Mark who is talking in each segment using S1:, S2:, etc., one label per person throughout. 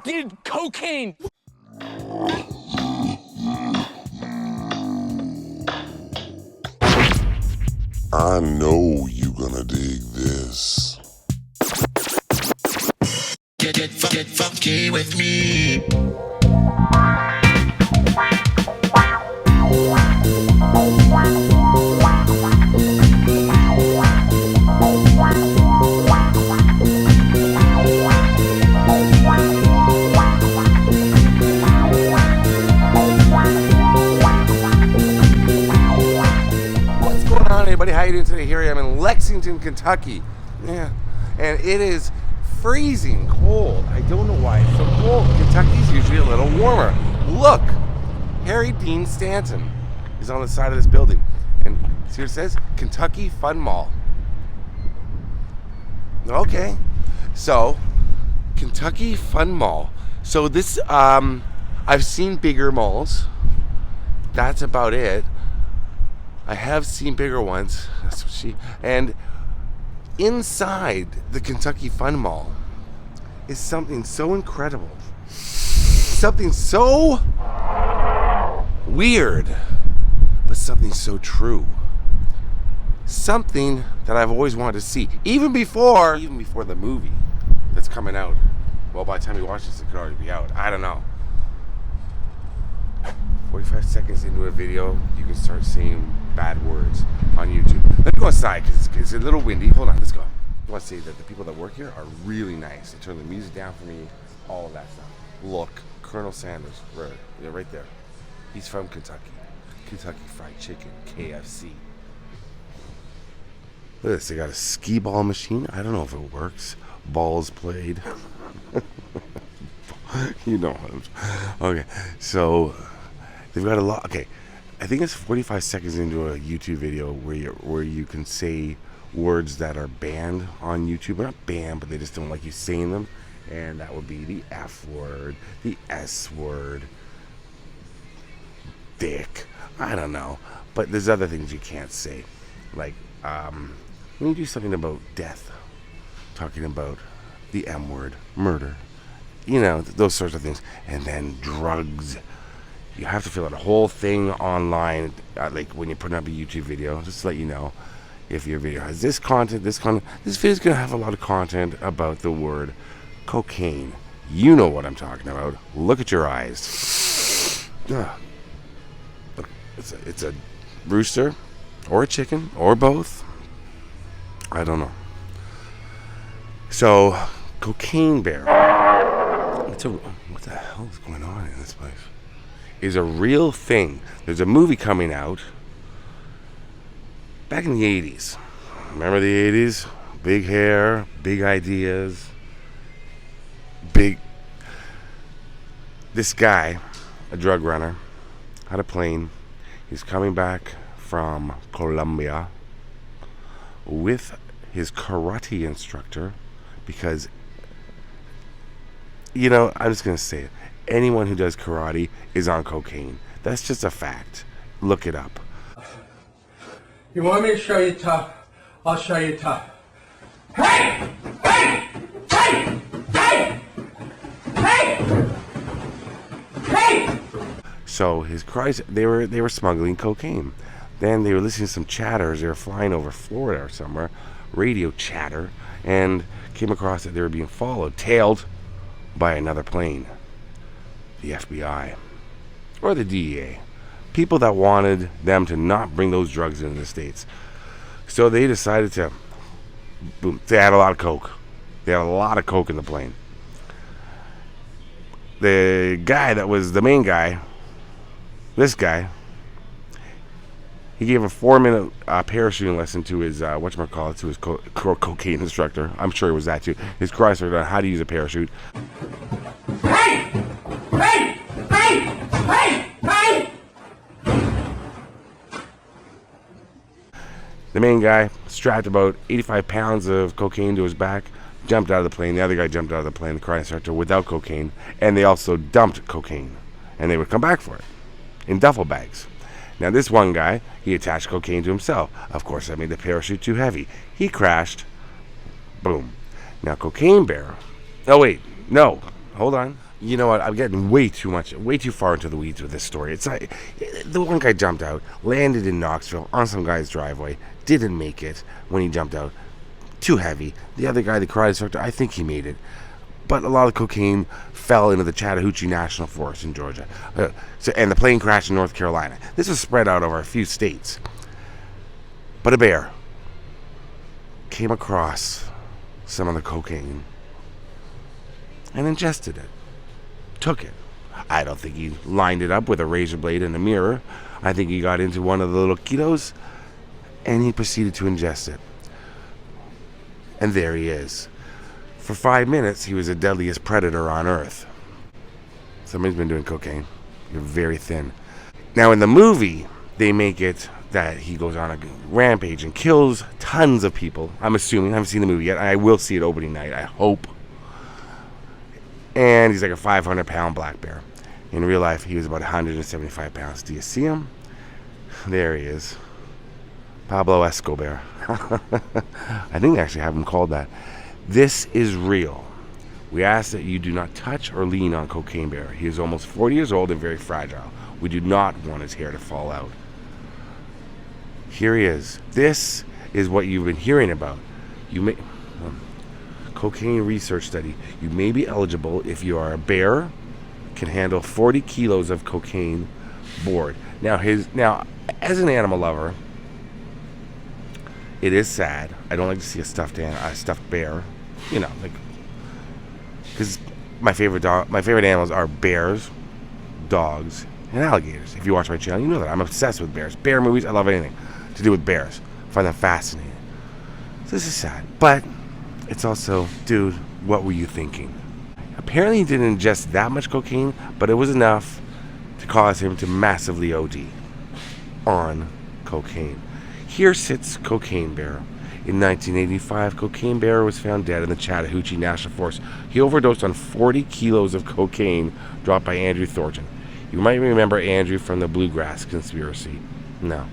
S1: did cocaine.
S2: I know you gonna dig this.
S3: Get funky with me.
S4: Everybody, how you doing today? Here I am in Lexington, Kentucky. Yeah, and it is freezing cold. I don't know why it's so cold. Kentucky's usually a little warmer. Look, Harry Dean Stanton is on the side of this building, and see what it says? Kentucky Fun Mall. Okay, so Kentucky Fun Mall. So this, I've seen bigger malls. That's about it. I have seen bigger ones. That's what and inside the Kentucky Fun Mall is something so incredible. Something so weird, but something so true. Something that I've always wanted to see. Even before the movie that's coming out. Well, by the time you watch this, it could already be out. I don't know. 45 seconds into a video, you can start seeing bad words on YouTube. Let me go inside because it's a little windy. Hold on, let's go. I want to say that the people that work here are really nice. They turn the music down for me, all of that stuff. Look, Colonel Sanders, right there. He's from Kentucky. Kentucky Fried Chicken, KFC. Look at this, they got a skee ball machine. I don't know if it works. Balls played. You know what I'm saying. Okay, so they've got a lot. Okay, I think it's 45 seconds into a YouTube video where you can say words that are banned on YouTube. They're not banned, but they just don't like you saying them. And that would be the F word, the S word, dick. I don't know. But there's other things you can't say. Like, when you do something about death, talking about the M word, murder, you know, those sorts of things. And then drugs. You have to fill out a whole thing online, like when you're putting up a YouTube video, just to let you know if your video has this content. This video is going to have a lot of content about the word cocaine. You know what I'm talking about. Look at your eyes. Look, it's a rooster or a chicken or both. I don't know. So, Cocaine Bear. What the hell is going on in this place? Is a real thing. There's a movie coming out back in the 80s. Remember the 80s? Big hair, big ideas, this guy, a drug runner, had a plane. He's coming back from Colombia with his karate instructor because, you know, I'm just going to say it. Anyone who does karate is on cocaine. That's just a fact. Look it up.
S5: You want me to show you tough? I'll show you tough. Hey! Hey! Hey! Hey! Hey! Hey!
S4: So his cries, they were smuggling cocaine. Then they were listening to some chatters. They were flying over Florida or somewhere, radio chatter, and came across that they were being tailed by another plane. The FBI or the DEA, people that wanted them to not bring those drugs into the States. So they decided to, boom, they had a lot of coke. They had a lot of coke in the plane. The guy that was the main guy, this guy, he gave a 4-minute parachuting lesson to his, to his cocaine instructor. I'm sure it was that too. His instructor on how to use a parachute.
S5: Hey! Hey! Hey! Hey! Hey!
S4: The main guy strapped about 85 pounds of cocaine to his back, jumped out of the plane. The other guy jumped out of the plane, the karate instructor, without cocaine. And they also dumped cocaine. And they would come back for it in duffel bags. Now this one guy, he attached cocaine to himself. Of course, that made the parachute too heavy. He crashed. Boom. Now Cocaine Bear. Oh wait, no. Hold on. You know what? I'm getting way too far into the weeds with this story. It's like the one guy jumped out, landed in Knoxville on some guy's driveway, didn't make it when he jumped out. Too heavy. The other guy, the karate instructor, I think he made it. But a lot of cocaine fell into the Chattahoochee National Forest in Georgia. And the plane crashed in North Carolina. This was spread out over a few states. But a bear came across some of the cocaine and ingested it. Took it. I don't think he lined it up with a razor blade and a mirror. I think he got into one of the little kilos and he proceeded to ingest it. And there he is. For 5 minutes, he was the deadliest predator on Earth. Somebody's been doing cocaine. You're very thin. Now, in the movie, they make it that he goes on a rampage and kills tons of people. I'm assuming. I haven't seen the movie yet. I will see it opening night, I hope. And he's like a 500-pound black bear. In real life, he was about 175 pounds. Do you see him? There he is. Pablo Escobar. I think they actually have him called that. This is real. We ask that you do not touch or lean on Cocaine Bear. He is almost 40 years old and very fragile. We do not want his hair to fall out. Here he is. This is what you've been hearing about. You may... cocaine research study. You may be eligible if you are a bear, can handle 40 kilos of cocaine board. Now, as an animal lover, it is sad. I don't like to see a stuffed bear. You know, like, because my favorite animals are bears, dogs, and alligators. If you watch my channel, you know that I'm obsessed with bears. Bear movies. I love anything to do with bears. I find them fascinating. So this is sad, but it's also, dude, what were you thinking? Apparently he didn't ingest that much cocaine, but it was enough to cause him to massively OD on cocaine. Here sits Cocaine Bear. In 1985, Cocaine Bear was found dead in the Chattahoochee National Forest. He overdosed on 40 kilos of cocaine dropped by Andrew Thornton. You might remember Andrew from the Bluegrass Conspiracy. No.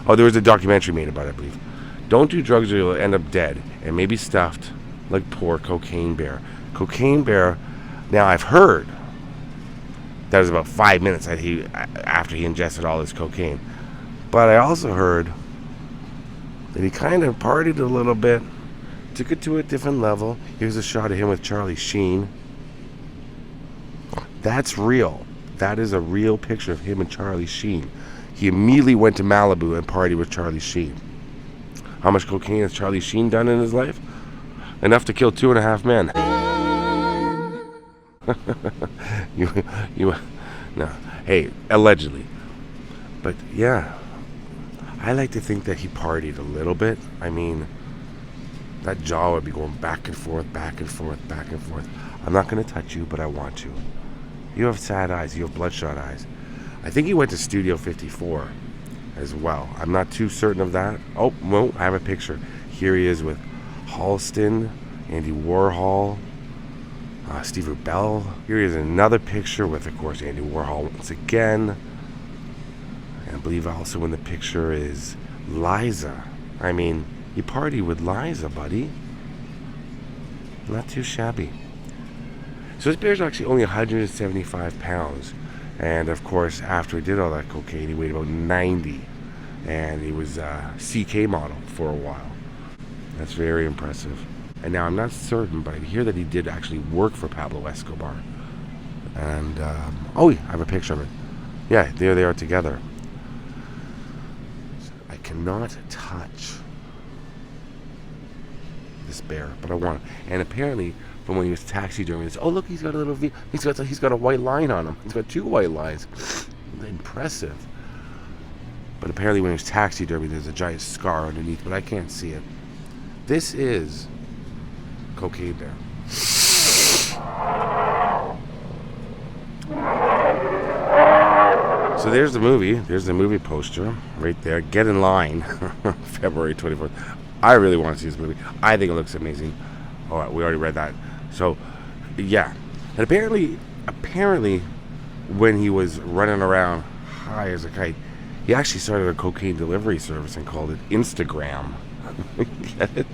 S4: Oh, there was a documentary made about it, I believe. Don't do drugs or you'll end up dead and maybe stuffed like poor Cocaine Bear. Cocaine Bear, now I've heard that was about 5 minutes after he ingested all this cocaine. But I also heard that he kind of partied a little bit, took it to a different level. Here's a shot of him with Charlie Sheen. That's real. That is a real picture of him and Charlie Sheen. He immediately went to Malibu and partied with Charlie Sheen. How much cocaine has Charlie Sheen done in his life? Enough to kill 2.5 men. No. Hey, allegedly. But yeah, I like to think that he partied a little bit. I mean, that jaw would be going back and forth, back and forth, back and forth. I'm not going to touch you, but I want to. You have sad eyes. You have bloodshot eyes. I think he went to Studio 54 as well. I'm not too certain of that. Oh, well, I have a picture. Here he is with Halston, Andy Warhol, Steve Rubell. Here is another picture with, of course, Andy Warhol once again. And I believe also in the picture is Liza. I mean, you party with Liza, buddy. Not too shabby. So this bear's actually only 175 pounds. And of course, after he did all that cocaine, he weighed about 90. And he was a CK model for a while. That's very impressive. And now I'm not certain, but I hear that he did actually work for Pablo Escobar. And, I have a picture of it. Yeah, there they are together. I cannot touch this bear, but I want it. And apparently, from when he was taxidermied, oh look, he's got a little he's got a white line on him. He's got 2 white lines. Impressive. But apparently, when he was taxidermied, there's a giant scar underneath, but I can't see it. This is Cocaine Bear. So there's the movie. There's the movie poster right there. Get in line. February 24th. I really want to see this movie. I think it looks amazing. Oh, we already read that. So, yeah. And apparently, when he was running around high as a kite, he actually started a cocaine delivery service and called it Instagram. Get it?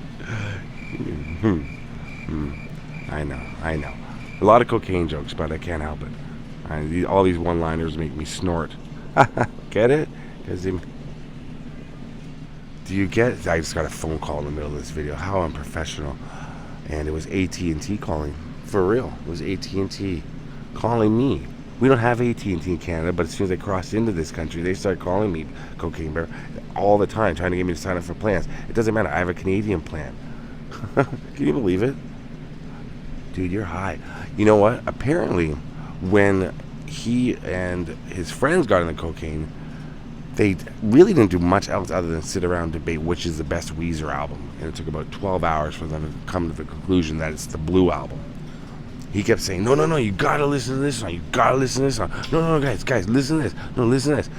S4: I know. A lot of cocaine jokes, but I can't help it. All these one-liners make me snort. Get it? Do you get it? I just got a phone call in the middle of this video. How unprofessional. And it was AT&T calling. For real. It was AT&T calling me. We don't have AT&T in Canada, but as soon as I crossed into this country, they start calling me Cocaine Bear all the time, trying to get me to sign up for plans. It doesn't matter. I have a Canadian plan. Can you believe it? Dude, you're high. You know what? Apparently, when he and his friends got into cocaine, they really didn't do much else other than sit around and debate which is the best Weezer album. And it took about 12 hours for them to come to the conclusion that it's the Blue Album. He kept saying, no, you gotta listen to this song. You gotta listen to this song. No, guys, listen to this. No, listen to this.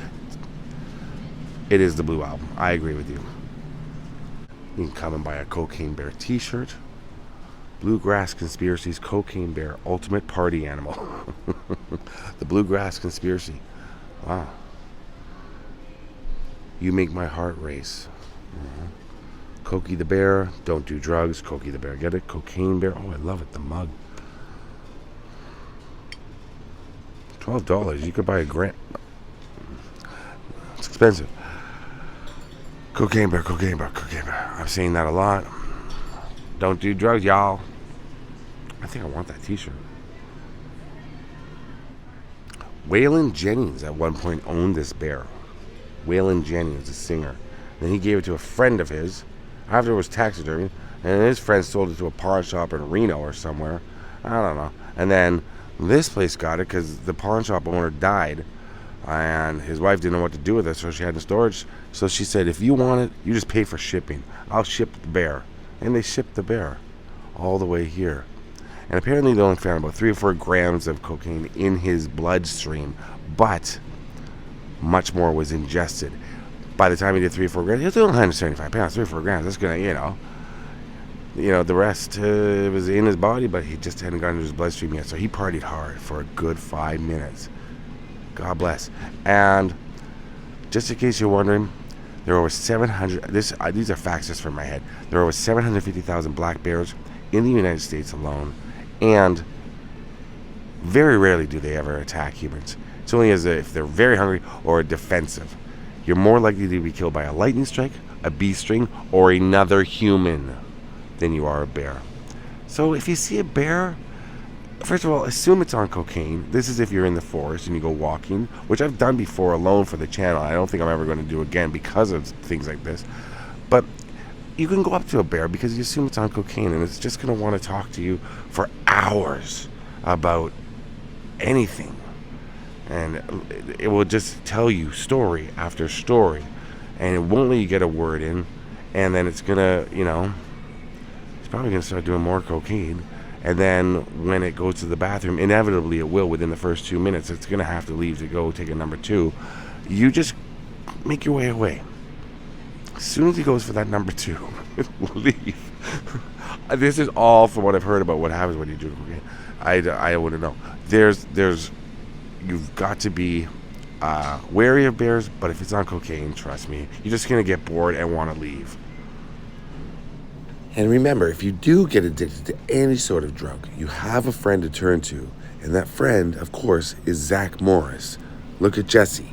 S4: It is the Blue Album. I agree with you. You can come and buy a Cocaine Bear t-shirt. Bluegrass Conspiracy's Cocaine Bear Ultimate Party Animal. The Bluegrass Conspiracy. Wow. You make my heart race. Cokie the Bear, don't do drugs. Cokie the Bear, get it? Cocaine Bear. Oh, I love it. The mug. $12. You could buy a gram. It's expensive. Cocaine Bear, Cocaine Bear, Cocaine Bear. I'm saying that a lot. Don't do drugs, y'all. I think I want that t-shirt. Waylon Jennings at one point owned this bear. Waylon Jennings, a singer. Then he gave it to a friend of his after it was taxidermy, and his friend sold it to a pawn shop in Reno or somewhere. I don't know. And then this place got it because the pawn shop owner died, and his wife didn't know what to do with it, so she had it in storage. So she said, if you want it, you just pay for shipping. I'll ship the bear. And they shipped the bear all the way here. And apparently they only found about 3 or 4 grams of cocaine in his bloodstream, but much more was ingested. By the time he did 3 or 4 grams, he was doing 175 pounds, 3 or 4 grams. That's gonna, the rest was in his body, but he just hadn't gotten into his bloodstream yet. So he partied hard for a good 5 minutes. God bless. And just in case you're wondering, there are over 700. These are facts just from my head. There are over 750,000 black bears in the United States alone, and very rarely do they ever attack humans. It's only as if they're very hungry or defensive. You're more likely to be killed by a lightning strike, a bee sting, or another human than you are a bear. So if you see a bear, first of all, assume it's on cocaine. This is if you're in the forest and you go walking, which I've done before alone for the channel. I don't think I'm ever going to do again because of things like this. But you can go up to a bear because you assume it's on cocaine, and it's just going to want to talk to you for hours about anything. And it will just tell you story after story, and it won't let you get a word in. And then it's going to, it's probably going to start doing more cocaine. And then when it goes to the bathroom, inevitably it will within the first 2 minutes. It's going to have to leave to go take a number 2. You just make your way away. As soon as he goes for that number 2, leave. This is all from what I've heard about what happens when you do cocaine. I wouldn't know. You've got to be wary of bears, but if it's on cocaine, trust me, you're just going to get bored and want to leave. And remember, if you do get addicted to any sort of drug, you have a friend to turn to. And that friend, of course, is Zach Morris. Look at Jesse.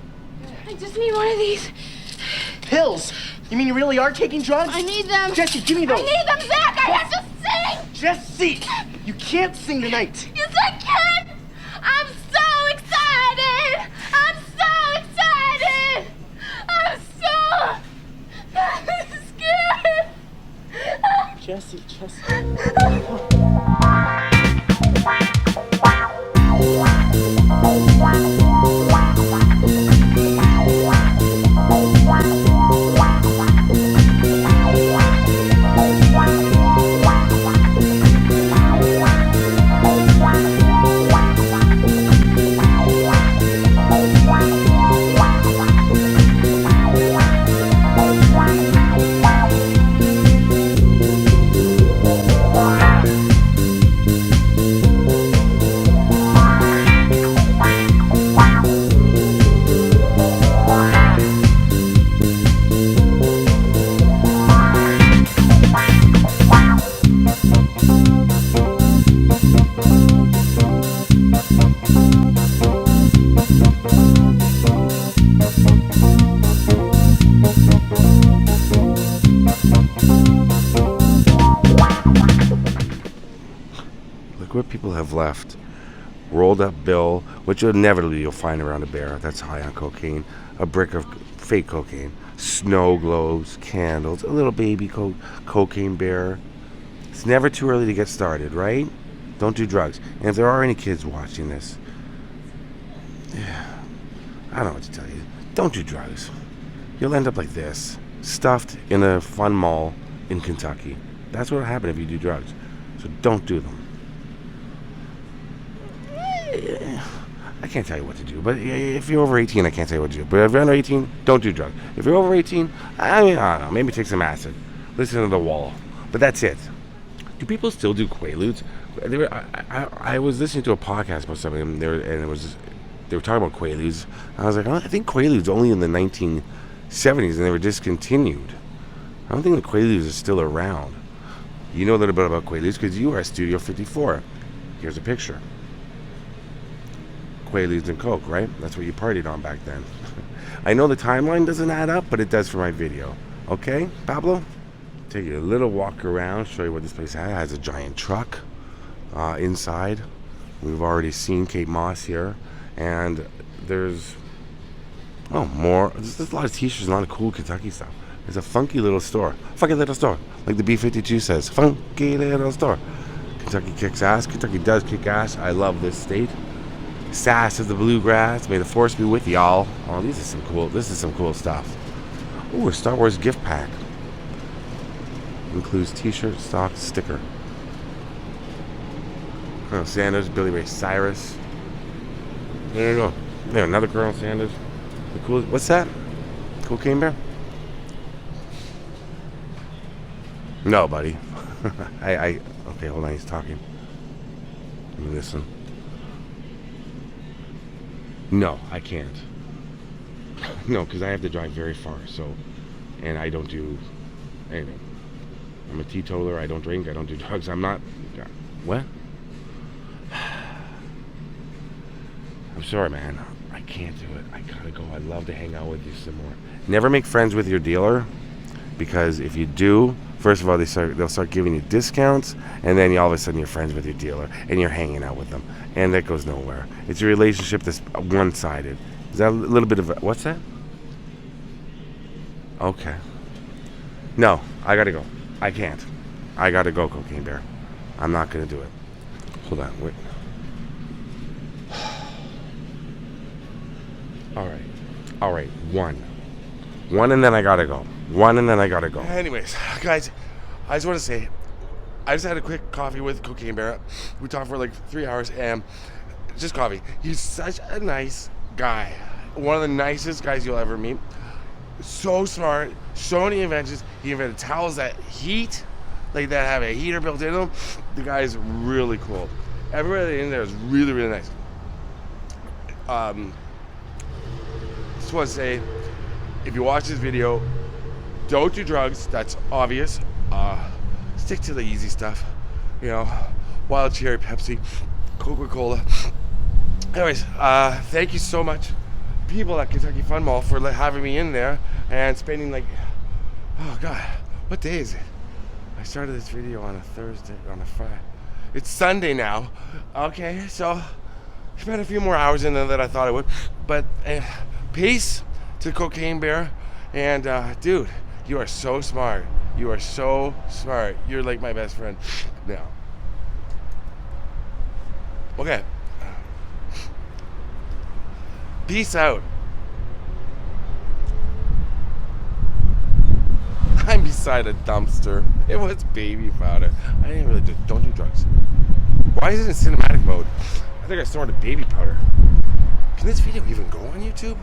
S1: I just need one of these.
S6: Pills? You mean you really are taking drugs?
S1: I need them.
S6: Jesse, give me those.
S1: I need them, Zach. I have to sing.
S6: Jesse, you can't sing tonight.
S1: Yes, I can. I'm so excited. I'm so excited. I'm so scared.
S6: Jesse.
S4: Look what people have left. Rolled up bill, which inevitably you'll find around a bear that's high on cocaine. A brick of fake cocaine. Snow globes, candles, a little baby cocaine bear. It's never too early to get started, right? Don't do drugs. And if there are any kids watching this, I don't know what to tell you. Don't do drugs. You'll end up like this, stuffed in a fun mall in Kentucky. That's what will happen if you do drugs. So don't do them. I can't tell you what to do, but if you're over 18, I can't tell you what to do. But if you're under 18, don't do drugs. If you're over 18, I don't know, maybe take some acid. Listen to the wall. But that's it. Do people still do Quaaludes? I was listening to a podcast about something, and they were talking about Quaaludes. I was like, I think Quaaludes only in the 1970s, and they were discontinued. I don't think the Quaaludes are still around. You know a little bit about Quaaludes because you are at Studio 54. Here's a picture. Quaaludes and Coke, right? That's what you partied on back then. I know the timeline doesn't add up, but it does for my video. Okay, Pablo? Take you a little walk around, show you what this place has. It has a giant truck inside. We've already seen Kate Moss here. And there's more. There's a lot of t-shirts and a lot of cool Kentucky stuff. It's a funky little store. Funky little store. Like the B-52 says. Funky little store. Kentucky kicks ass. Kentucky does kick ass. I love this state. Sass of the bluegrass. May the force be with y'all. Oh, this is some cool stuff. Ooh, a Star Wars gift pack. Includes t-shirt, sock, sticker. Colonel Sanders, Billy Ray Cyrus. There you go. There, another Colonel Sanders. The cool. What's that? Cocaine bear? No, buddy. Okay, hold on. He's talking. Let me listen. No, I can't. No, because I have to drive very far. So, and I don't do anything. I'm a teetotaler. I don't drink. I don't do drugs. I'm not. What? I'm sorry, man. I can't do it. I gotta go. I'd love to hang out with you some more. Never make friends with your dealer, because if you do, first of all, they'll start giving you discounts, and then all of a sudden you're friends with your dealer, and you're hanging out with them, and that goes nowhere. It's a relationship that's one-sided. Is that a little bit of what's that? Okay. No, I gotta go. I can't. I gotta go, Cocaine Bear. I'm not gonna do it. Hold on, wait. All right. One, and then I gotta go. Anyways, guys, I just want to say, I just had a quick coffee with Cocaine Bear. We talked for like 3 hours, and just coffee. He's such a nice guy. One of the nicest guys you'll ever meet. So smart, so many inventions. He invented towels that heat, like that have a heater built into them. The guy's really cool. Everybody in there is really, really nice. Just want to say, if you watch this video, don't do drugs. That's obvious. Stick to the easy stuff. You know, wild cherry Pepsi, Coca-Cola. Anyways, thank you so much, people at Kentucky Fun Mall, for having me in there and spending oh God, what day is it? I started this video on a Thursday, on a Friday. It's Sunday now. Okay, so I spent a few more hours in there than I thought I would. But peace to Cocaine Bear. And dude, you are so smart. You are so smart. You're like my best friend now. Okay. Peace out. I'm beside a dumpster. It was baby powder. I didn't really don't do drugs. Why is it in cinematic mode? I think I snorted baby powder. Can this video even go on YouTube?